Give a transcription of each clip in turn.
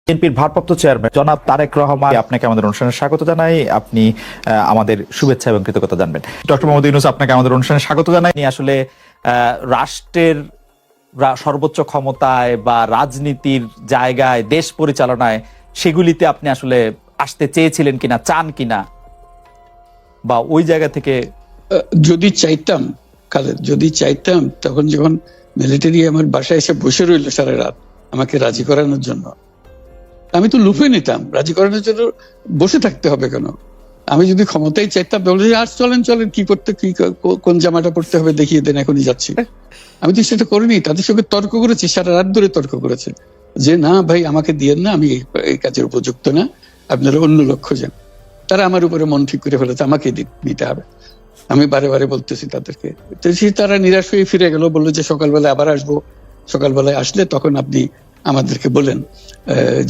বিএনপির ভারপ্রাপ্ত চেয়ারম্যান জনাব তারেক রহমান, আপনাকে আমাদের অনুষ্ঠানে স্বাগত জানাই। আপনি আমাদের শুভেচ্ছা এবং কৃতজ্ঞতা জানবেন। ডক্টর মোহাম্মদ ইউনূস, আপনাকে আমাদের অনুষ্ঠানে স্বাগত জানাই। আসলে রাষ্ট্রের সর্বোচ্চ ক্ষমতায় বা রাজনীতির জায়গায়, দেশ পরিচালনায়, সেগুলিতে আপনি আসলে আসতে চেয়েছিলেন কিনা, চান কিনা, বা ওই জায়গা থেকে যদি চাইতাম, খালেদ, যদি চাইতাম, তখন যখন মিলিটারি আমার বাসায় এসে বসে রইল সারা রাত আমাকে রাজি করানোর জন্য, আমি তো লুফে নিতাম। রাজি করানোর জন্য বসে থাকতে হবে কেন? আমি যদি ক্ষমতায় চাইতাম, বলে আর চলেন চলেন, কি করতে, কি কোন জামাটা পড়তে হবে দেখিয়ে দেন, এখনই যাচ্ছি। আমি তো সেটা করিনি। তাদের সঙ্গে তর্ক করেছি, সারা রাত ধরে তর্ক করেছে যে না ভাই, আমাকে দিয়েন না, আমি এই কাজের উপযুক্ত না, আপনারা অন্য লক্ষ্য যান। তারা আমার উপরে মন ঠিক করে ফেলেছে, আমাকে নিতে হবে। আমি বারে বারে বলতেছি তাদেরকে, তো তারা নিরাশ হয়ে ফিরে গেল, বললো যে সকালবেলায় আবার আসবো, সকালবেলায় আসলে তখন আপনি আমাদেরকে বলেন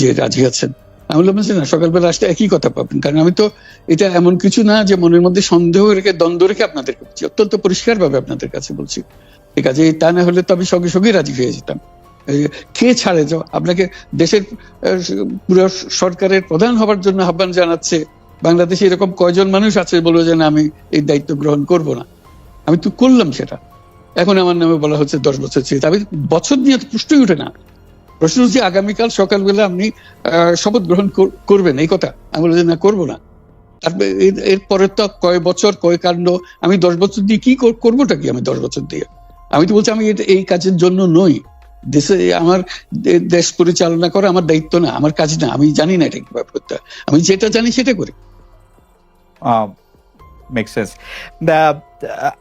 যে রাজি আছেন। আমি বললাম যে না, সকালবেলা আসলে একই কথা পাবেন, কারণ আমি তো এটা এমন কিছু না যে মনের মধ্যে সন্দেহ রেখে, দ্বন্দ্ব রেখে আপনাদেরকে বলছি, অত্যন্ত পরিষ্কার ভাবে আপনাদের কাছে বলছি। ঠিক আছে, তা না হলে তো আমি সঙ্গে সঙ্গে রাজি হয়ে যেতাম। কে ছাড়ে যাও আপনাকে? দেশের পুরো সরকারের প্রধান হবার জন্য আহ্বান জানাচ্ছে বাংলাদেশে এরকম কয়জন মানুষ আছে বলবো যে না, আমি এই দায়িত্ব গ্রহণ করব না? আমি তো করলাম সেটা। এখন আমার নামে বলা হচ্ছে 10 বছর চেয়ে। আমি বছর নিয়ে তো প্রশ্নই উঠে না। প্রশ্ন হচ্ছে আগামীকাল সকালবেলা আপনি শপথ গ্রহণ করবেন, এই কথা। আমি বললাম যে না, করবো না। তারপরে এরপরে তো কয় বছর, কয় কাণ্ড। আমি 10 বছর দিয়ে কি করবোটা কি? আমি 10 বছর দিয়ে, আমি তো বলছি আমি এই কাজের জন্য নই। দেশে আমার দেশ পরিচালনা করা আমার দায়িত্ব না, আমার কাজ না। আমি জানি না এটা কিভাবে করতে হয়। আমি যেটা জানি সেটা করি। Make sense.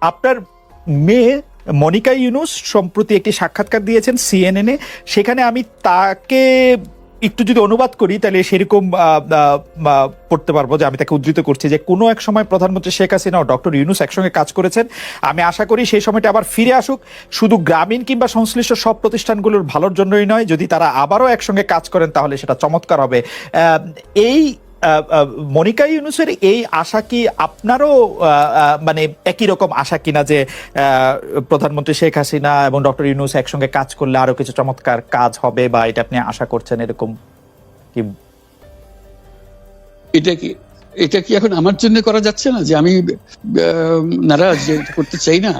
আপনার মেয়ে মনিকা ইউনূস সম্প্রতি একটি সাক্ষাৎকার দিয়েছেন সিএনএন-এ। সেখানে আমি তাকে একটু যদি অনুবাদ করি তাহলে সেরকম পড়তে পারবো, যে আমি তাকে উদ্ধৃত করছি যে কোনো এক সময় প্রধানমন্ত্রী শেখ হাসিনা ও ডক্টর ইউনূস একসঙ্গে কাজ করেছেন। আমি আশা করি সেই সময়টা আবার ফিরে আসুক, শুধু গ্রামীণ কিংবা সংশ্লিষ্ট সব প্রতিষ্ঠানগুলোর ভালোর জন্যই নয়। যদি তারা আবারও একসঙ্গে কাজ করেন তাহলে সেটা চমৎকার হবে। এই মনিকা ইউনূসের এই আশা কি আপনারও মানে একই রকম আশা কিনা, যে প্রধানমন্ত্রী শেখ হাসিনা এবং ডক্টর ইউনূস একসঙ্গে কাজ করলে আরো কিছু চমৎকার কাজ হবে, বা এটা আপনি আশা করছেন এরকম কি? এটা কি এখন আমার জন্য করা যাচ্ছে না যে আমি নারাজ, যে করতে চাই না?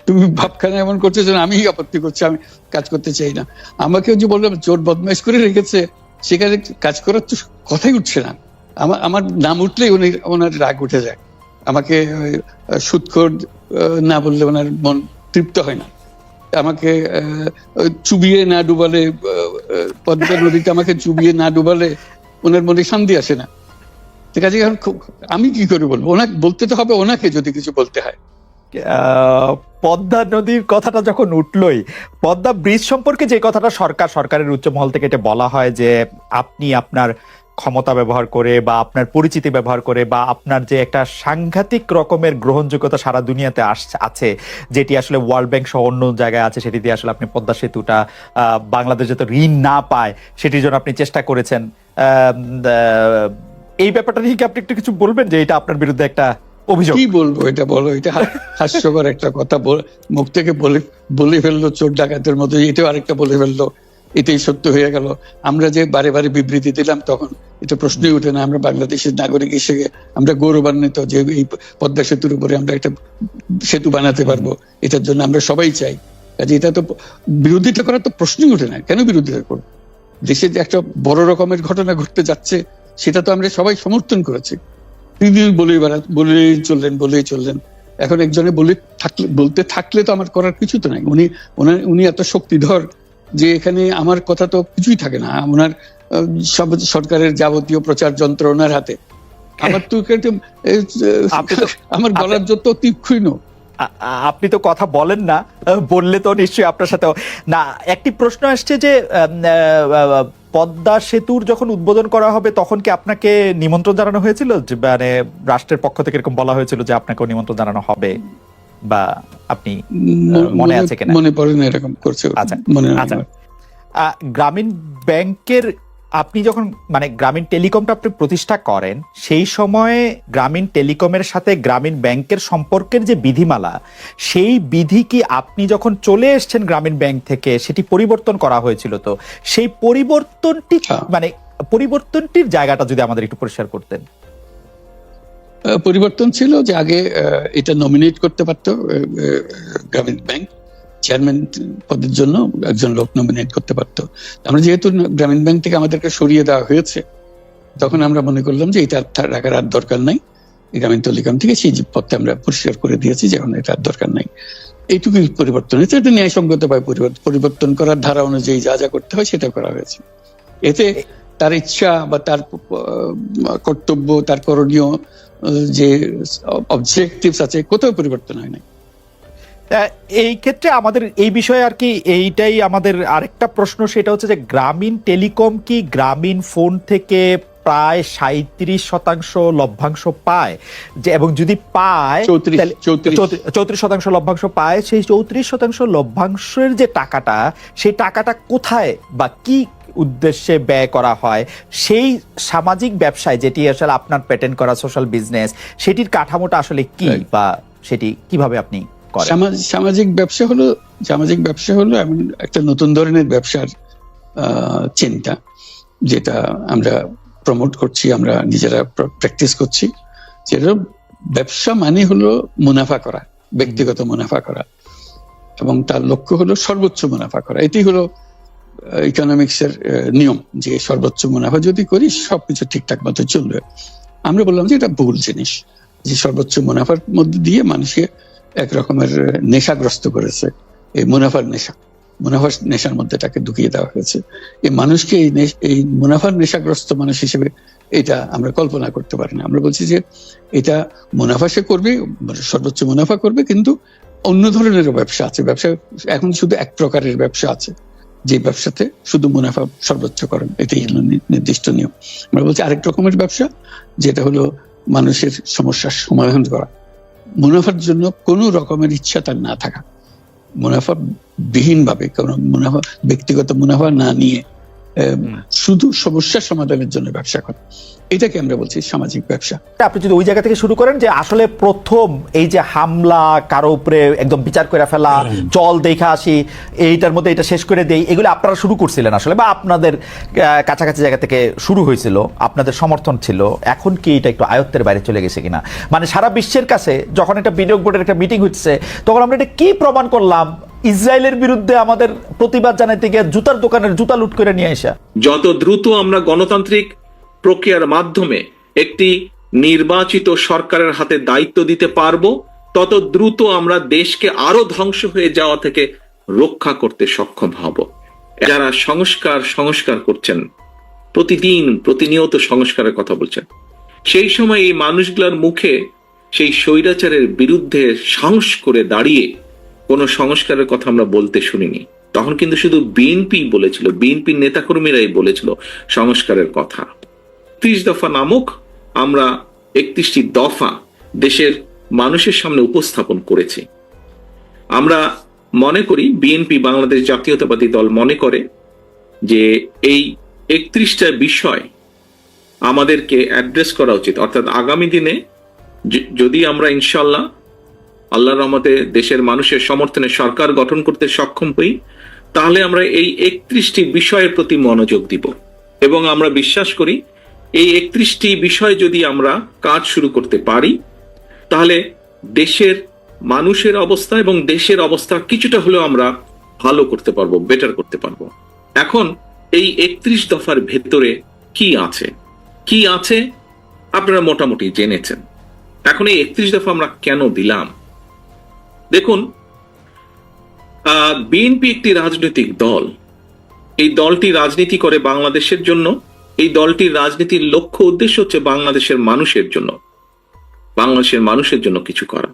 তুমি ভাবখানা এমন করছো যে আমি আপত্তি করছি, আমি কাজ করতে চাই না। আমাকে যে বললাম চোর বদমাইশ করে রেখেছে, সেখানে কাজ করার তো কথাই উঠছে না। আমার নাম উঠলেই ওনার রাগ উঠে যায়। আমাকে সুদখোর না বললে ওনার মন তৃপ্ত হয় না। আমাকে চুবিয়ে না ডুবালে, পদ্মা নদীতে আমাকে চুবিয়ে না ডুবালে ওনার মনে শান্তি আসে না। ঠিক আছে, আমি কি করে বলবো? ওনাকে বলতে তো হবে, ওনাকে যদি কিছু বলতে হয়। পদ্মা নদীর কথাটা যখন উঠলই, পদ্মা ব্রিজ সম্পর্কে যে কথাটা সরকারের উচ্চ মহল থেকে এটা বলা হয় যে আপনি আপনার ক্ষমতা ব্যবহার করে বা আপনার পরিচিতি ব্যবহার করে বা আপনার যে একটা সাংঘাতিক রকমের গ্রহণযোগ্যতা সারা দুনিয়াতে আছে, যেটি আসলে ওয়ার্ল্ড ব্যাংক সহ অন্য জায়গায় আছে, সেটি দিয়ে আসলে আপনি পদ্মা সেতুটা বাংলাদেশ যাতে ঋণ না পায় সেটির জন্য আপনি চেষ্টা করেছেন। এই ব্যাপারটা নিয়ে কি আপনি একটু কিছু বলবেন, যে এটা আপনার বিরুদ্ধে একটা অভিযোগ? কি বলবো, এটা বলো, এটা হাস্যকর একটা কথা। মুখ থেকে বলে ফেললো চোর ডাকাতের মতো, এটাও আরেকটা বলে ফেললো, এটাই সত্য হয়ে গেল। আমরা যে বারে বারে বিবৃতি দিলাম তখন এটা প্রশ্নই উঠে না। আমরা বাংলাদেশের নাগরিক হিসেবে আমরা গৌরবান্বিত যে এই পদ্মা সেতুর উপরে আমরা একটা সেতু বানাতে পারবো, এটার জন্য আমরা সবাই চাই। কাজে এটা তো বিরোধিতা করার তো প্রশ্নই উঠে না। কেন বিরোধিতা করবো? দেশে যে একটা বড় রকমের ঘটনা ঘটতে যাচ্ছে, সেটা তো আমরা সবাই সমর্থন করেছি। তিনি বলেই চললেন। এখন একজনে বলতে থাকলে তো আমার করার কিছু তো নাই। উনি এত শক্তিধর যে এখানে আমার কথা তো কিছুই থাকে না। ওনার সরকারের যাবতীয় প্রচার যন্ত্র ওনার হাতে। আমার তো আমার গলার যত তীক্ষ্ণ। আপনি তো কথা বলেন না, বললে তো নিশ্চয়ই আপনার সাথে না। একটি প্রশ্ন আসছে যে পদ্মা সেতুর যখন উদ্বোধন করা হবে তখন কি আপনাকে নিমন্ত্রণ জানানো হয়েছিল, যে মানে রাষ্ট্রের পক্ষ থেকে এরকম বলা হয়েছিল যে আপনাকেও নিমন্ত্রণ জানানো হবে, বা আপনি মনে আছে কিনা? মনে পড়ে না এরকম করছে। আচ্ছা, গ্রামীণ ব্যাংকের আপনি যখন মানে গ্রামীণ টেলিকমটা আপনি প্রতিষ্ঠা করেন, সেই সময়ে গ্রামীণ টেলিকমের সাথে গ্রামীণ ব্যাংকের সম্পর্কের যে বিধিমালা, সেই বিধি কি আপনি যখন চলে এসেছেন গ্রামীণ ব্যাংক থেকে সেটি পরিবর্তন করা হয়েছিল? তো সেই পরিবর্তনটি মানে পরিবর্তনটির জায়গাটা যদি আমাদের একটু পরিষ্কার করতেন। পরিবর্তন ছিল যে আগে এটা নমিনেট করতে পারতো গ্রামীণ ব্যাংক, চেয়ারম্যান পদের জন্য একজন লোক নমিনেট করতে পারতো। আমরা যেহেতু গ্রামীণ ব্যাংক থেকে আমাদেরকে সরিয়ে দেওয়া হয়েছে, তখন আমরা মনে করলাম যে এটা রাখার আর দরকার নাই। গ্রামীণ টেলিকম থেকে সেই পদটা আমরা পরিষ্কার করে দিয়েছি যে এখন এটা আর দরকার নাই। এইটুকুই পরিবর্তন হয়েছে। এটা ন্যায়সঙ্গত ভাবে পরিবর্তন করার ধারা অনুযায়ী যা যা করতে হয় সেটা করা হয়েছে। এতে তার ইচ্ছা বা তার কর্তব্য, তার করণীয় যে অবজেক্টিভস আছে, কোথাও পরিবর্তন হয় নাই। এই ক্ষেত্রে আমাদের এই বিষয়ে আর কি এইটাই আমাদের আরেকটা প্রশ্ন, সেটা হচ্ছে যে গ্রামীণ টেলিকম কি গ্রামীণ ফোন থেকে প্রায় 37% লভ্যাংশ পায়, যে এবং যদি পায় 34% লভ্যাংশ পায়, সেই 34% লভ্যাংশের যে টাকাটা, সেই টাকাটা কোথায় বা কি উদ্দেশ্যে ব্যয় করা হয়? সেই সামাজিক ব্যবসায় যেটি আসলে আপনার প্যাটেন্ট করা সোশ্যাল বিজনেস, সেটির কাঠামোটা আসলে কি বা সেটি কিভাবে আপনি করেন? সামাজিক ব্যবসা হলো এমন একটা নতুন ধরনের ব্যবসার চিন্তা, যেটা আমরা প্রমোট করছি, আমরা নিজেরা প্র্যাকটিস করছি। যেটা ব্যবসা মানে হলো মুনাফা করা, ব্যক্তিগত মুনাফা করা, এবং তার লক্ষ্য হলো সর্বোচ্চ মুনাফা করা। এটি হলো ইকোনমিক্স এর নিয়ম, যে সর্বোচ্চ মুনাফা যদি করি সবকিছু ঠিকঠাক মতো চলবে। আমরা বললাম যে এটা ভুল জিনিস, যে সর্বোচ্চ মুনাফার মধ্যে দিয়ে মানুষকে এক রকমের নেশাগ্রস্ত করেছে। এই মুনাফার নেশার মধ্যে তাকে ঢুকিয়ে দেওয়া হয়েছে। এই মানুষকে এই মুনাফার নেশাগ্রস্ত মানুষ হিসেবে এটা আমরা কল্পনা করতে পারি না। আমরা বলছি যে এটা মুনাফা সে করবে, সর্বোচ্চ মুনাফা করবে, কিন্তু অন্য ধরনের ব্যবসা আছে। ব্যবসা এখন শুধু এক প্রকারের ব্যবসা আছে, যে ব্যবসাতে শুধু মুনাফা সর্বোচ্চকরণ, এটাই হলো নির্দিষ্ট নিয়ম। আমরা বলছি আরেক রকমের ব্যবসা, যেটা হলো মানুষের সমস্যার সমাধান করা, মুনাফার জন্য কোনো রকমের ইচ্ছা তার না থাকা, মুনাফা বিহীন ভাবে, কারণ মুনাফা ব্যক্তিগত মুনাফা না নিয়ে শুধু সমস্যার সমাধানের জন্য ব্যবসা করে, এটাকে আমরা বলছি সামাজিক ব্যবসা। আপনি যদি ওই জায়গা থেকে শুরু করেন যে আসলে প্রথম এই যে হামলা, কারো উপরে একদম বিচার করে ফেলা, চল দেখা আসি, এইটার মধ্যে এটা শেষ করে দেই, এগুলো আপনারা শুরু করছিলেন আসলে, বা আপনাদের কাছাকাছি জায়গা থেকে শুরু হয়েছিল, আপনাদের সমর্থন ছিল। এখন কি এটা একটু আয়ত্তের বাইরে চলে গেছে কিনা? মানে সারা বিশ্বের কাছে যখন একটা বিনিয়োগ বোর্ডের একটা মিটিং হচ্ছে, তখন আমরা এটা কি প্রমাণ করলাম? ইসরায়েলের বিরুদ্ধে আমাদের প্রতিবাদ জানাইতে গিয়ে জুতার দোকানের জুতা লুট করে নিয়ে আসা। যত দ্রুত আমরা গণতান্ত্রিক প্রক্রিয়ার মাধ্যমে একটি নির্বাচিত সরকারের হাতে দায়িত্ব দিতে পারবো, তত দ্রুত আমরা দেশকে আরো ধ্বংস হয়ে যাওয়া থেকে রক্ষা করতে সক্ষম হব। যারা সংস্কার করছেন, প্রতিনিয়ত সংস্কারের কথা বলছেন, সেই সময় এই মানুষগুলোর মুখে সেই স্বৈরাচারের বিরুদ্ধে সাহস করে দাঁড়িয়ে কোনো সংস্কারের কথা আমরা বলতে শুনিনি। তখন কিন্তু শুধু বিএনপি বলেছিল, বিএনপির নেতাকর্মীরাই বলেছিল সংস্কারের কথা। 30 দফা নামক আমরা 31টি দফা দেশের মানুষের সামনে উপস্থাপন করেছি। আমরা মনে করি, বিএনপি বাংলাদেশ জাতীয়তাবাদী দল মনে করে যে এই 31টা বিষয় আমাদেরকে অ্যাড্রেস করা উচিত। অর্থাৎ আগামী দিনে যদি আমরা ইনশাল্লাহ আল্লাহর রহমতে দেশের মানুষের সমর্থনে সরকার গঠন করতে সক্ষম হই, তাহলে আমরা এই 31টি বিষয়ের প্রতি মনোযোগ দিব। এবং আমরা বিশ্বাস করি এই 31টি বিষয় যদি আমরা কাজ শুরু করতে পারি, তাহলে দেশের মানুষের অবস্থা এবং দেশের অবস্থা কিছুটা হলেও আমরা ভালো করতে পারবো, বেটার করতে পারবো। এখন এই 31 দফার ভেতরে কি আছে আপনারা মোটামুটি জেনেছেন। এখন এই 31 দফা আমরা কেন দিলাম? দেখুন, বিএনপি একটি রাজনৈতিক দল। এই দলটি রাজনীতি করে বাংলাদেশের জন্য। এই দলটির রাজনীতির লক্ষ্য উদ্দেশ্য হচ্ছে বাংলাদেশের মানুষের জন্য কিছু করা।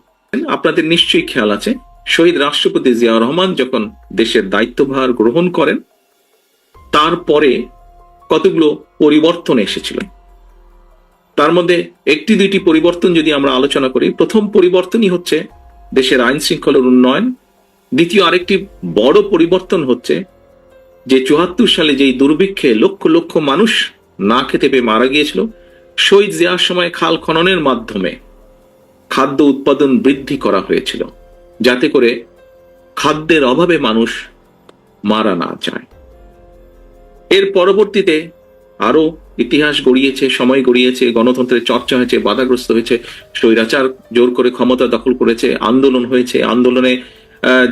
আপনাদের নিশ্চয়ই খেয়াল আছে, শহীদ রাষ্ট্রপতি জিয়াউর রহমান যখন দেশের দায়িত্বভার গ্রহণ করেন, তারপরে কতগুলো পরিবর্তন এসেছিল। তার মধ্যে একটি দুইটি পরিবর্তন যদি আমরা আলোচনা করি, প্রথম পরিবর্তনই হচ্ছে দেশের আইন শৃঙ্খলার উন্নয়ন। দ্বিতীয় আরেকটি বড় পরিবর্তন হচ্ছে যে 74 সালে যেই দুর্ভিক্ষে লক্ষ লক্ষ মানুষ না খেতে পেয়ে মারা গিয়েছিল, শহীদ জিয়ার সময় খাল খননের মাধ্যমে খাদ্য উৎপাদন বৃদ্ধি করা হয়েছিল, যাতে করে খাদ্যের অভাবে মানুষ মারা না যায়। এর পরবর্তীতে আরো ইতিহাস গড়িয়েছে, সময় গড়িয়েছে, গণতন্ত্রের চর্চা হয়েছে, বাধাগ্রস্ত হয়েছে, স্বৈরাচার জোর করে ক্ষমতা দখল করেছে, আন্দোলন হয়েছে, আন্দোলনে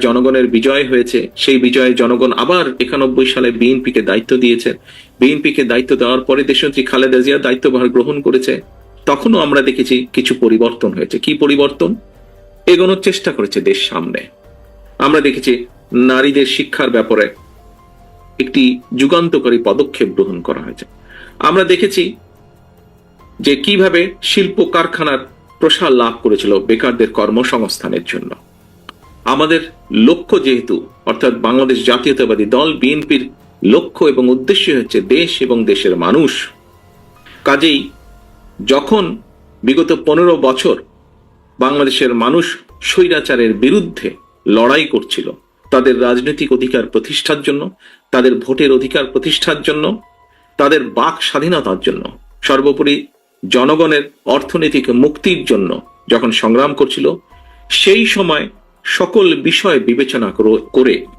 জনগণের বিজয় হয়েছে। সেই বিজয়ে জনগণ আবার 91 সালে বিএনপিকে দায়িত্ব দিয়েছে। বিএনপিকে দায়িত্ব দেওয়ার পরে দেশনেত্রী খালেদা জিয়া দায়িত্বভার গ্রহণ করেছে। তখনও আমরা দেখেছি কিছু পরিবর্তন হয়েছে। কি পরিবর্তন? এগোনোর চেষ্টা করেছে দেশ সামনে। আমরা দেখেছি নারীদের শিক্ষার ব্যাপারে একটি যুগান্তকারী পদক্ষেপ গ্রহণ করা হয়েছে। আমরা দেখেছি যে কিভাবে শিল্প কারখানার প্রসার লাভ করেছিল বেকারদের কর্মসংস্থানের জন্য। আমাদের লক্ষ্য যেহেতু, অর্থাৎ বাংলাদেশ জাতীয়তাবাদী দল বিএনপির লক্ষ্য এবং উদ্দেশ্য হচ্ছে দেশ এবং দেশের মানুষ, কাজেই যখন বিগত 15 বছর বাংলাদেশের মানুষ স্বৈরাচারের বিরুদ্ধে লড়াই করছিল, তাদের রাজনৈতিক অধিকার প্রতিষ্ঠার জন্য, তাদের ভোটের অধিকার প্রতিষ্ঠার জন্য, তাদের বাক স্বাধীনতার জন্য, সর্বোপরি জনগণের অর্থনৈতিক মুক্তির জন্য যখন সংগ্রাম করছিল, সেই সময় সকল বিষয়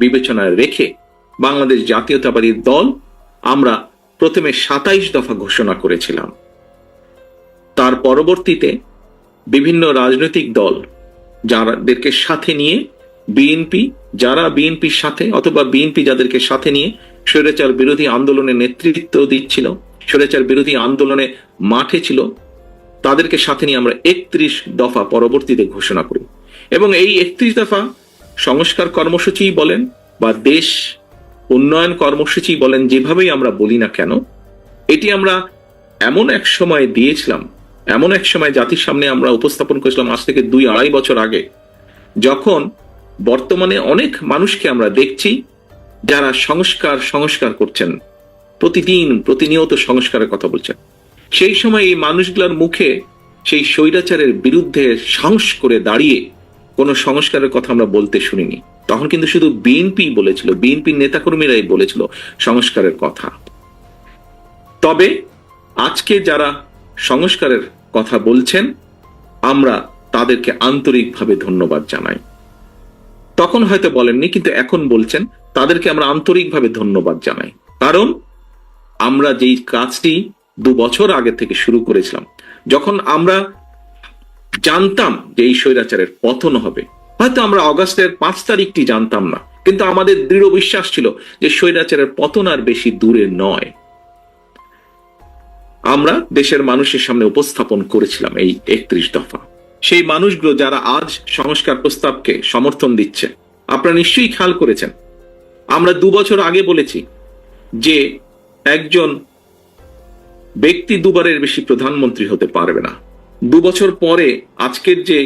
বিবেচনায় রেখে বাংলাদেশ জাতীয়তাবাদী দল আমরা প্রথমে 27 দফা ঘোষণা করেছিলাম। তার পরবর্তীতে বিভিন্ন রাজনৈতিক দল যাদেরকে সাথে নিয়ে যারা বিএনপির সাথে অথবা বিএনপি যাদেরকে সাথে নিয়ে স্বৈরাচার বিরোধী আন্দোলনে নেতৃত্ব দিচ্ছিল, স্বৈরাচার বিরোধী আন্দোলনে মাঠে ছিল, তাদেরকে সাথে নিয়ে আমরা 31 দফা পরবর্তীতে ঘোষণা করি। এবং এই 31 দফা সংস্কার কর্মসূচি বলেন বা দেশ উন্নয়ন কর্মসূচি বলেন, যেভাবেই আমরা বলি না কেন, এটি আমরা এমন এক সময় দিয়েছিলাম, এমন এক সময় জাতির সামনে আমরা উপস্থাপন করেছিলাম আজ থেকে 2-2.5 বছর আগে, যখন বর্তমানে অনেক মানুষকে আমরা দেখছি যারা সংস্কার করছেন, প্রতিনিয়ত সংস্কারের কথা বলছেন। সেই সময় এই মানুষগুলোর মুখে সেই স্বৈরাচারের বিরুদ্ধে সাহস করে দাঁড়িয়ে কোনো সংস্কারের কথা আমরা বলতে শুনিনি। তখন কিন্তু শুধু বিএনপি বলেছিল, বিএনপির নেতাকর্মীরাই বলেছিল সংস্কারের কথা। তবে আজকে যারা সংস্কারের কথা বলছেন, আমরা তাদেরকে আন্তরিকভাবে ধন্যবাদ জানাই। তখন হয়তো বলেননি, কিন্তু এখন বলছেন, তাদেরকে আমরা আন্তরিকভাবে ধন্যবাদ জানাই। কারণ আমরা যেই কাজটি 2 বছর আগে থেকে শুরু করেছিলাম, যখন আমরা জানতাম যে এই স্বৈরাচারের পতন হবে, হয়তো আমরা অগাস্টের 5 তারিখটি জানতাম না, কিন্তু আমাদের দৃঢ় বিশ্বাস ছিল যে স্বৈরাচারের পতন আর বেশি দূরে নয়। আমরা দেশের মানুষের সামনে উপস্থাপন করেছিলাম এই 31 দফা। সেই মানুষগুলো যারা আজ সংস্কার প্রস্তাবকে সমর্থন দিচ্ছে, আপনারা নিশ্চয়ই খেয়াল করেছেন, আমরা 2 বছর আগে বলেছি যে একজন ব্যক্তি 2 বারের বেশি প্রধানমন্ত্রী হতে পারবে না। 2 বছর পরে আজকের যে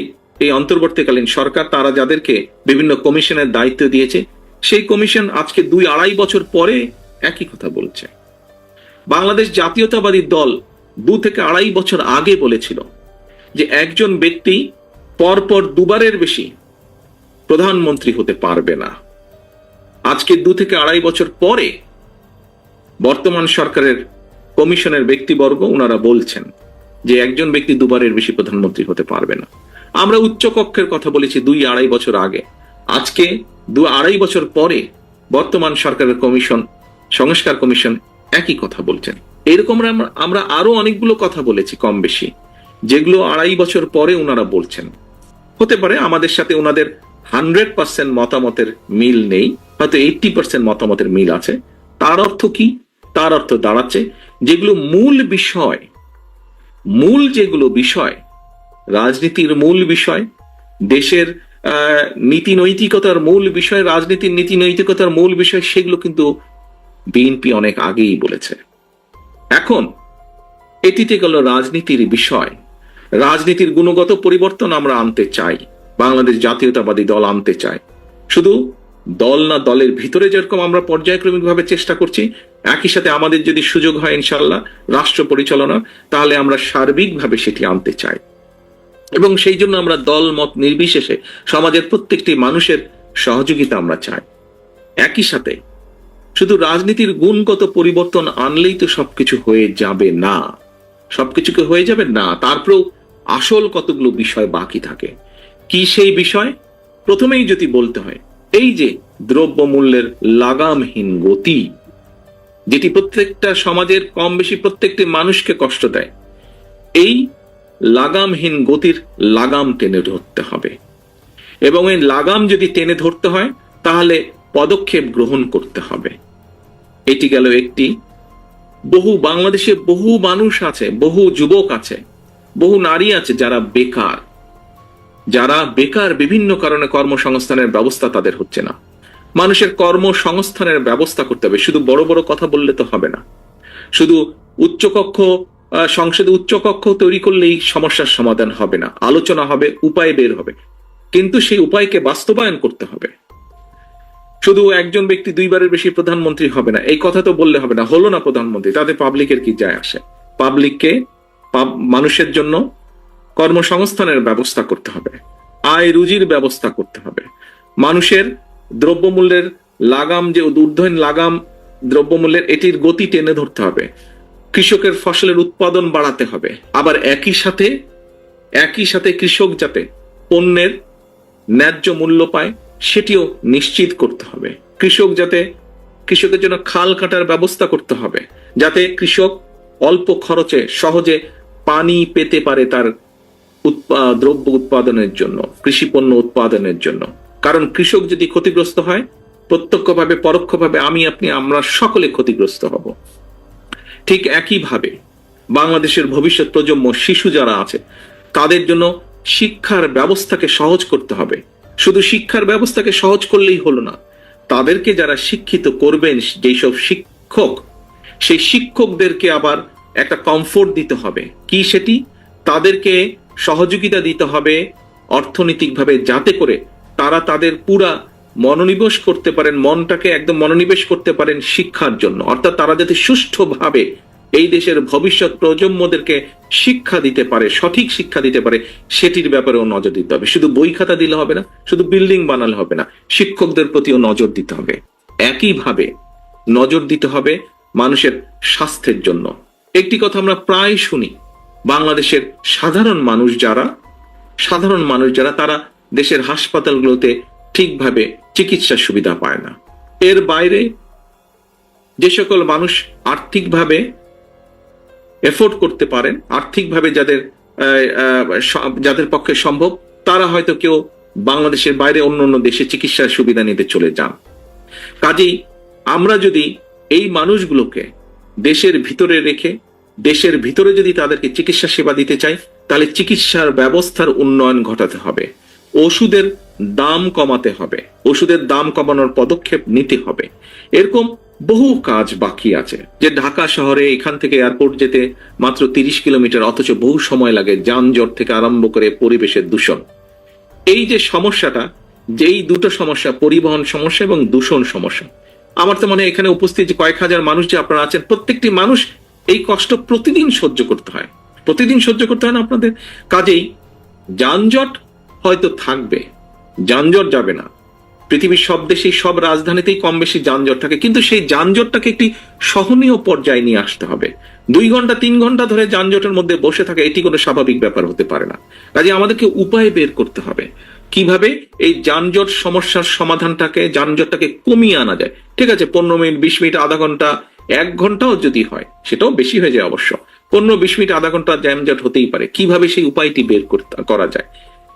এই অন্তর্বর্তীকালীন সরকার, তারা যাদেরকে বিভিন্ন কমিশনের দায়িত্ব দিয়েছে, সেই কমিশন আজকে 2-2.5 বছর পরে একই কথা বলছে। বাংলাদেশ জাতীয়তাবাদী দল 2 থেকে 2.5 বছর আগে বলেছিল যে একজন ব্যক্তি পরপর 2 বারের বেশি প্রধানমন্ত্রী হতে পারবে না। আজকে 2 থেকে 2.5 বছর পরে বর্তমান সরকারের কমিশনের ব্যক্তিবর্গ ওনারা বলছেন যে একজন ব্যক্তি 2 বারের বেশি প্রধানমন্ত্রী হতে পারবে না। আমরা উচ্চ কক্ষের কথা বলেছি 2-2.5 বছর আগে। আজকে 2-2.5 বছর পরে বর্তমান সরকারের কমিশন, সংস্কার কমিশন একই কথা বলছেন। এরকম আমরা আরো অনেকগুলো কথা বলেছি কম বেশি, যেগুলো 2.5 বছর পরে ওনারা বলছেন। হতে পারে আমাদের সাথে ওনাদের 100% মতামতের মিল নেই, হয়তো 80% মতামতের মিল আছে। তার অর্থ কি? তার অর্থ দাঁড়াচ্ছে যেগুলো যেগুলো বিষয়, রাজনীতির মূল বিষয়, দেশের নীতি নৈতিকতার মূল বিষয়, রাজনীতির নীতি নৈতিকতার মূল বিষয়, সেগুলো কিন্তু বিএনপি অনেক আগেই বলেছে। এখন এটিতে গেল রাজনীতির বিষয়। রাজনীতির গুণগত পরিবর্তন আমরা আনতে চাই, বাংলাদেশ জাতীয়তাবাদী দল আনতে চায়। শুধু দল না, দলের ভিতরে যেরকম আমরা পর্যায়ক্রমিকভাবে চেষ্টা করছি, একই সাথে আমাদের যদি সুযোগ হয় ইনশাল্লাহ রাষ্ট্র পরিচালনা, তাহলে আমরা সার্বিকভাবে সেটি আনতে চাই। এবং সেই জন্য আমরা দল মত নির্বিশেষে সমাজের প্রত্যেকটি মানুষের সহযোগিতা আমরা চাই। একই সাথে শুধু রাজনীতির গুণগত পরিবর্তন আনলেই তো সবকিছু হয়ে যাবে না, সবকিছুকে হয়ে যাবে না। তারপরেও আসল কতগুলো বিষয় বাকি থাকে। কি সেই বিষয়? প্রথমেই যদি বলতে হয়, এই যে দ্রব্যমূল্যের লাগামহীন গতি, যেটি প্রত্যেকটা সমাজের কম বেশি প্রত্যেকটি মানুষকে কষ্ট দেয়, এই লাগামহীন গতির লাগাম টেনে ধরতে হবে। এবং এই লাগাম যদি টেনে ধরতে হয় তাহলে পদক্ষেপ গ্রহণ করতে হবে। এটি গেল একটি। বাংলাদেশে বহু মানুষ আছে, বহু যুবক আছে, বহু নারী আছে যারা বেকার বিভিন্ন কারণে কর্মসংস্থানের ব্যবস্থা তাদের হচ্ছে না। মানুষের কর্মসংস্থানের ব্যবস্থা করতে হবে। শুধু বড় বড় কথা বললে তো হবে না। শুধু সংসদে উচ্চকক্ষ তৈরি করলেই সমস্যার সমাধান হবে না। আলোচনা হবে, উপায় বের হবে, কিন্তু সেই উপায়কে বাস্তবায়ন করতে হবে। শুধু একজন ব্যক্তি দুইবারের বেশি প্রধানমন্ত্রী হবে না, এই কথা তো বললে হবে না। হলো না প্রধানমন্ত্রী, তাতে পাবলিকের কি যায় আসে? পাবলিককে, মানুষের জন্য কর্মসংস্থানের ব্যবস্থা করতে হবে, আয় রুজির ব্যবস্থা করতে হবে। মানুষের দ্রব্যমূল্যের লাগাম, যে ঊর্ধ্বয়ন লাগাম দ্রব্যমূল্যের, এটির গতি টেনে ধরতে হবে। কৃষকের ফসলের উৎপাদন বাড়াতে হবে। আবার একই সাথে কৃষক যাতে পণ্যের ন্যায্য মূল্য পায় সেটিও নিশ্চিত করতে হবে। কৃষকের জন্য খাল কাটার ব্যবস্থা করতে হবে, যাতে কৃষক অল্প খরচে সহজে পানি পেতে পারে তার দ্রব্য উৎপাদনের জন্য, কৃষি পণ্য উৎপাদনের জন্য। কারণ কৃষক যদি ক্ষতিগ্রস্ত হয়, প্রত্যক্ষভাবে পরোক্ষভাবে আমরা সকলে ক্ষতিগ্রস্ত হব। ঠিক একইভাবে বাংলাদেশের ভবিষ্যৎ প্রজন্ম, শিশু যারা আছে, তাদের জন্য শিক্ষার ব্যবস্থাকে সহজ করতে হবে। শুধু শিক্ষার ব্যবস্থাকে সহজ করলেই হলো না, তাদেরকে যারা শিক্ষিত করবেন, যেসব শিক্ষক, সেই শিক্ষকদেরকে আবার একটা কমফোর্ট দিতে হবে। কি সেটি? তাদেরকে সহযোগিতা দিতে হবে অর্থনৈতিকভাবে, যাতে করে তারা তাদের পুরা মনোনিবেশ করতে পারেন, মনটাকে একদম মনোনিবেশ করতে পারেন শিক্ষার জন্য। অর্থাৎ তারা যাতে সুষ্ঠুভাবে এই দেশের ভবিষ্যৎ প্রজন্মদেরকে শিক্ষা দিতে পারে, সঠিক শিক্ষা দিতে পারে, সেটির ব্যাপারেও নজর দিতে হবে। শুধু বই খাতা দিলে হবে না, শুধু বিল্ডিং বানালে হবে না, শিক্ষকদের প্রতিও নজর দিতে হবে। একইভাবে নজর দিতে হবে মানুষের স্বাস্থ্যের জন্য। একটি কথা আমরা প্রায় শুনি, বাংলাদেশের সাধারণ মানুষ যারা তারা দেশের হাসপাতালগুলোতে ঠিকভাবে চিকিৎসার সুবিধা পায় না। এর বাইরে যে সকল মানুষ আর্থিকভাবে এফোর্ড করতে পারেন, আর্থিকভাবে যাদের পক্ষে সম্ভব, তারা হয়তো কেউ বাংলাদেশের বাইরে অন্য দেশে চিকিৎসার সুবিধা নিতে চলে যান। কাজেই আমরা যদি এই মানুষগুলোকে দেশের ভিতরে রেখে, দেশের ভিতরে যদি তাদেরকে চিকিৎসা সেবা দিতে চাই, তাহলে চিকিৎসার ব্যবস্থার উন্নয়ন ঘটাতে হবে, ওষুধের দাম কমাতে হবে, ওষুধের দাম কমানোর পদক্ষেপ নিতে হবে। এরকম বহু কাজ বাকি আছে। যে ঢাকা শহরে এখান থেকে এয়ারপোর্ট যেতে মাত্র 30 কিলোমিটার, অথচ বহু সময় লাগে, যানজট থেকে আরম্ভ করে পরিবেশের দূষণ। এই যে সমস্যাটা, যেই দুটো সমস্যা, পরিবহন সমস্যা এবং দূষণ সমস্যা, আমার তো মনে হয় এখানে উপস্থিত যে কয়েক হাজার মানুষ যে আপনারা আছেন, প্রত্যেকটি মানুষ এই কষ্ট প্রতিদিন সহ্য করতে হয় না আপনাদের? কাজেই যানজট হয়তো থাকবে, যানজট যাবে না। পৃথিবীর সব দেশেই, সব রাজধানীতেই কম বেশি যানজট থাকে, কিন্তু সেই যানজটটাকে একটি সহনীয় পর্যায়ে নিয়ে আসতে হবে। 2 ঘন্টা 3 ঘন্টা ধরে যানজটের মধ্যে বসে থাকে, এটি কোনো স্বাভাবিক ব্যাপার হতে পারে না। কাজে আমাদেরকে উপায় বের করতে হবে কিভাবে এই যানজট সমস্যার সমাধানটাকে, যানজটটাকে কমিয়ে আনা যায়। ঠিক আছে, 15 মিনিট, 20 মিনিট, আধা ঘন্টা, 1 ঘন্টাও যদি হয়, সেটাও বেশি হয়ে যায় অবশ্য। 15-20 মিনিট, আধা ঘন্টা যানজট হতেই পারে। কিভাবে সেই উপায়টি বের করা যায়?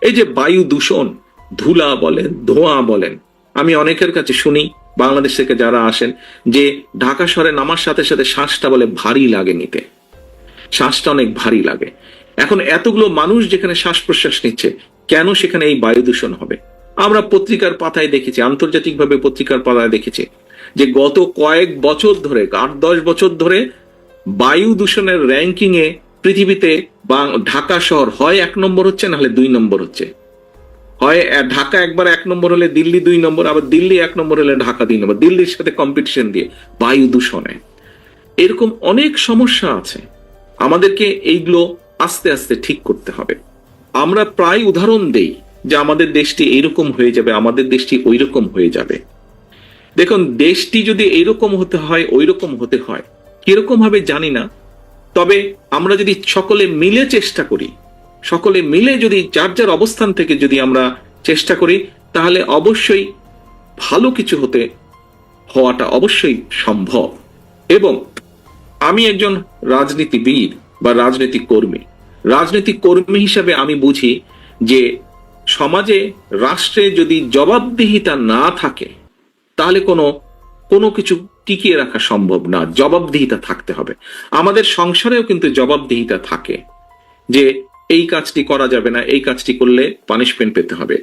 এই যে বায়ু দূষণ, ধুলা বলেন, ধোঁয়া বলেন, আমি অনেকের কাছে শুনি, বাংলাদেশ থেকে যারা আসেন, যে ঢাকা শহরে নামার সাথে সাথে শ্বাসটা বলে ভারী লাগে, নিতে শ্বাসটা অনেক ভারী লাগে। এখন এতগুলো মানুষ যেখানে শ্বাস প্রশ্বাস নিচ্ছে, কেন সেখানে এই বায়ু দূষণ হবে? আমরা পত্রিকার পাতায় দেখেছি, আন্তর্জাতিকভাবে পত্রিকার পাতায় দেখেছি যে গত কয়েক বছর ধরে, 8-10 বছর ধরে বায়ু দূষণের র্যাঙ্কিং এ পৃথিবীতে ঢাকা শহর হয় 1 নম্বর হচ্ছে, না হলে 2 নম্বর হচ্ছে। হয় ঢাকা একবার 1 নম্বর হলে দিল্লি 2 নম্বর, আবার দিল্লি 1 নম্বর হলে ঢাকা 2 নম্বর, দিল্লির সাথে কম্পিটিশন দিয়ে বায়ু দূষণে। এরকম অনেক সমস্যা আছে, আমাদেরকে এইগুলো আস্তে আস্তে ঠিক করতে হবে। আমরা প্রায় উদাহরণ দেই যে আমাদের দেশটি এইরকম হয়ে যাবে, আমাদের দেশটি ওই রকম হয়ে যাবে। দেখুন, দেশটি যদি এইরকম হতে হয়, ওই রকম হতে হয়, কিরকম ভাবে জানি না, তবে আমরা যদি সকলে মিলে চেষ্টা করি, সকলে মিলে যদি যার যার অবস্থান থেকে যদি আমরা চেষ্টা করি, তাহলে অবশ্যই ভালো কিছু হওয়াটা অবশ্যই সম্ভব। এবং আমি একজন রাজনীতিবিদ বা রাজনৈতিক কর্মী হিসাবে আমি বুঝি যে সমাজে, রাষ্ট্রে যদি জবাবদিহিতা না থাকে, তাহলে কোনো কিছু টিকিয়ে রাখা সম্ভব না। জবাবদিহিতা থাকতে হবে। আমাদের সংসারেও কিন্তু জবাবদিহিতা থাকে যে এই কাজটি করা যাবে না, এই কাজটি করলে পানিশমেন্ট পেতে হবে,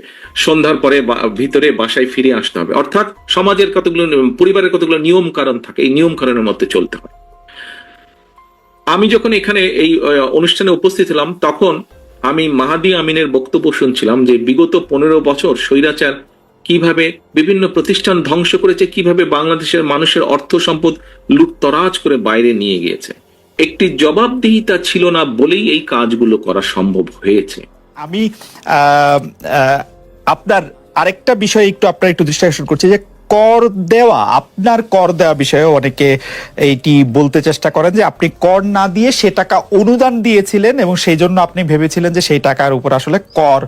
সন্ধ্যার পরে ভিতরে বাসায় ফিরে আসতে হবে। অর্থাৎ সমাজের কতগুলো, পরিবারের কতগুলো নিয়ম কারণ থাকে, এই নিয়ম কারণের মধ্যে চলতে হয়। আমি যখন এখানে এই অনুষ্ঠানে উপস্থিত হলাম, তখন আমি মাহাদি আমিনের বক্তব্য শুনছিলাম যে বিগত 15 বছর স্বৈরাচার কিভাবে বিভিন্ন প্রতিষ্ঠান ধ্বংস করেছে, কিভাবে বাংলাদেশের মানুষের অর্থ সম্পদ লুটতরাজ করে বাইরে নিয়ে গিয়েছে। একটি জবাবদিহিতা ছিল না বলেই এই কাজগুলো করা সম্ভব হয়েছে। আমি আপনার আরেকটা বিষয় একটু দৃষ্টি আকর্ষণ করছি, যে কর দেওয়া, আপনার কর দেওয়া বিষয়ে অনেকে এইটি বলতে চেষ্টা করেন যে আপনি কর না দিয়ে সে টাকা অনুদান দিয়েছিলেন এবং সেই জন্য আপনি ভেবেছিলেন যে সেই টাকার উপর আসলে কর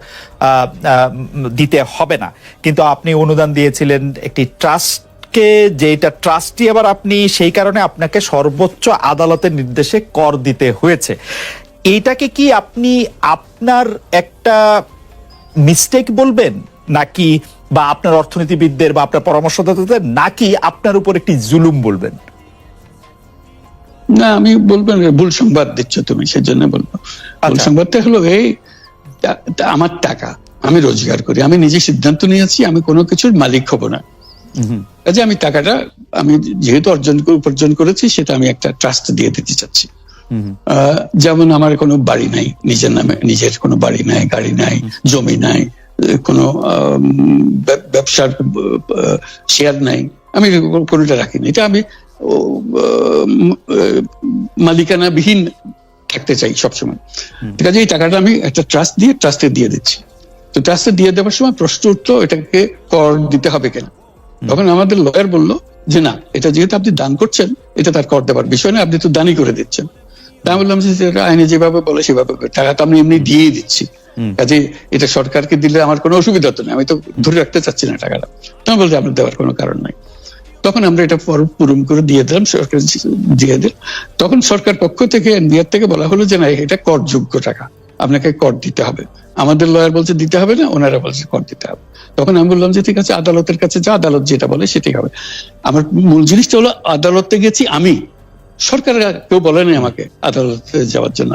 দিতে হবে না, কিন্তু আপনি অনুদান দিয়েছিলেন একটি ট্রাস্টকে, যেটা ট্রাস্টি আবার আপনি, সেই কারণে আপনাকে সর্বোচ্চ আদালতের নির্দেশে কর দিতে হয়েছে। এইটাকে কি আপনি আপনার একটা মিস্টেক বলবেন, নাকি বা আপনার অর্থনীতিবিদদের বা আপনার পরামর্শদাতাদের, নাকি আপনার উপর একটি জুলুম বলবেন? না, আমি বলবো না, ভুল সংবাদ দিচ্ছ তুমি, সেজন্য বলবো। ভুল সংবাদটা হলো এই, আমার টাকা আমি রোজগার করি, আমি নিজে সিদ্ধান্ত নিয়েছি আমি কোনো কিছুর মালিক হব না। কাজে আমি টাকাটা আমি যেহেতু উপার্জন করেছি, সেটা আমি একটা ট্রাস্ট দিয়ে দিতে চাচ্ছি। যেমন আমার কোনো বাড়ি নাই, নিজের নামে নিজের কোনো বাড়ি নাই, গাড়ি নাই, জমি নাই, কোনো ব্যবসার শেয়ার নাই, আমি কোনোটা রাখিনি। এটা আমি মালিকানাবিহীন থাকতে চাই সবসময়। ঠিক আছে, এই টাকাটা আমি একটা ট্রাস্টে দিয়ে দিচ্ছি। তো ট্রাস্টে দিয়ে দেওয়ার সময় প্রশ্ন উঠতো এটাকে কর দিতে হবে কেন। তখন আমাদের লয়ার বললো যে না, এটা যেহেতু আপনি দান করছেন, এটা তার কর দেওয়ার বিষয় না, আপনি তো দানই করে দিচ্ছেন। তা আমি বললাম যে আইনে যেভাবে বলে সেভাবে, টাকা তো আমি এমনি দিয়েই দিচ্ছি, কাজে এটা সরকারকে দিলে আমার কোনো অসুবিধা তো নেই, আমি তো ধরে রাখতে চাচ্ছি না টাকাটা। তখন বলতে আপনার দেওয়ার কোনো কারণ নাই। তখন আমরা এটা পূরণ করে দিয়ে দিলাম, সরকার দিয়ে দিল। তখন সরকার পক্ষ থেকে, এনবিআর থেকে বলা হলো যে না, এটা করযোগ্য টাকা, আপনাকে কর দিতে হবে। আমাদের লয়ার বলছে দিতে হবে না, ওনারা বলছে কর দিতে হবে। তখন আমি বললাম যে ঠিক আছে, আদালতের কাছে যা, আদালত যেটা বলে সেটাই হবে। আমার মূল জিনিসটা হলো, আদালতে গেছি আমি, সরকার কেউ বলেনি আমাকে আদালতে যাওয়ার জন্য।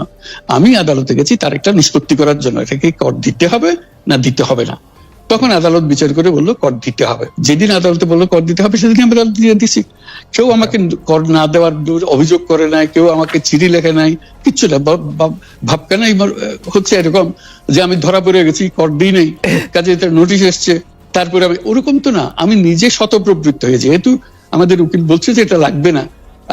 আমি আদালতে গেছি তার একটা নিষ্পত্তি করার জন্য, এটাকে কর দিতে হবে না দিতে হবে না। তখন আদালত বিচার করে বললো কর দিতে হবে। যেদিন আদালতে বললো কর দিতে হবে, সেদিন আমি আদালত দিয়ে দিছি। কেউ আমাকে কর না দেওয়ার অভিযোগ করে নাই, কেউ আমাকে চিঠি লেখে নাই, কিচ্ছু না। ভাবকানাই হচ্ছে এরকম যে আমি ধরা পড়ে গেছি, কর দিই নাই, কাজে নোটিশ এসছে, তারপরে আমি, ওরকম তো না। আমি নিজে শতপ্রবৃত্ত হয়ে, যেহেতু আমাদের উকিল বলছে যে এটা লাগবে না,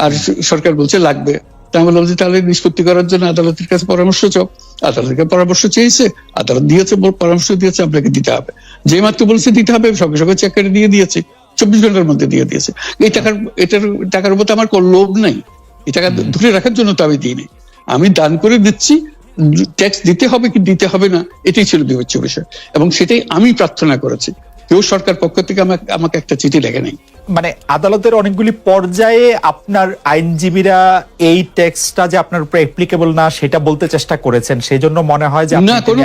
আর সরকার বলছে লাগবে, তা বললাম যে তাহলে নিষ্পত্তি করার জন্য আদালতের কাছে পরামর্শ চাও। আদালতকে পরামর্শ চেয়েছে, আদালত দিয়েছে, পরামর্শ দিয়েছে, আপনাকে দিতে হবে। যে মাত্র বলছে দিতে হবে, সঙ্গে সঙ্গে চেক করে দিয়ে দিয়েছে, 24 ঘন্টার মধ্যে দিয়ে দিয়েছে। এটার টাকার উপর আমার কোনো লোভ নাই, এই টাকা ধরে রাখার জন্য তো আমি দিইনি, আমি দান করে দিচ্ছি। ট্যাক্স দিতে হবে কি দিতে হবে না, এটাই ছিল বিবেচ্য বিষয়, এবং সেটাই আমি প্রার্থনা করেছি। কেউ সরকার পক্ষ থেকে আমাকে একটা চিঠি লেখে নাই। মানে আদালতের অনেকগুলি পর্যায়ে আপনার আইনজীবীরা এই ট্যাক্সটা যে আপনার উপর অ্যাপ্লিকেবল না, সেটা বলতে চেষ্টা করেছেন, সেই জন্য মনে হয় যে না, কোনো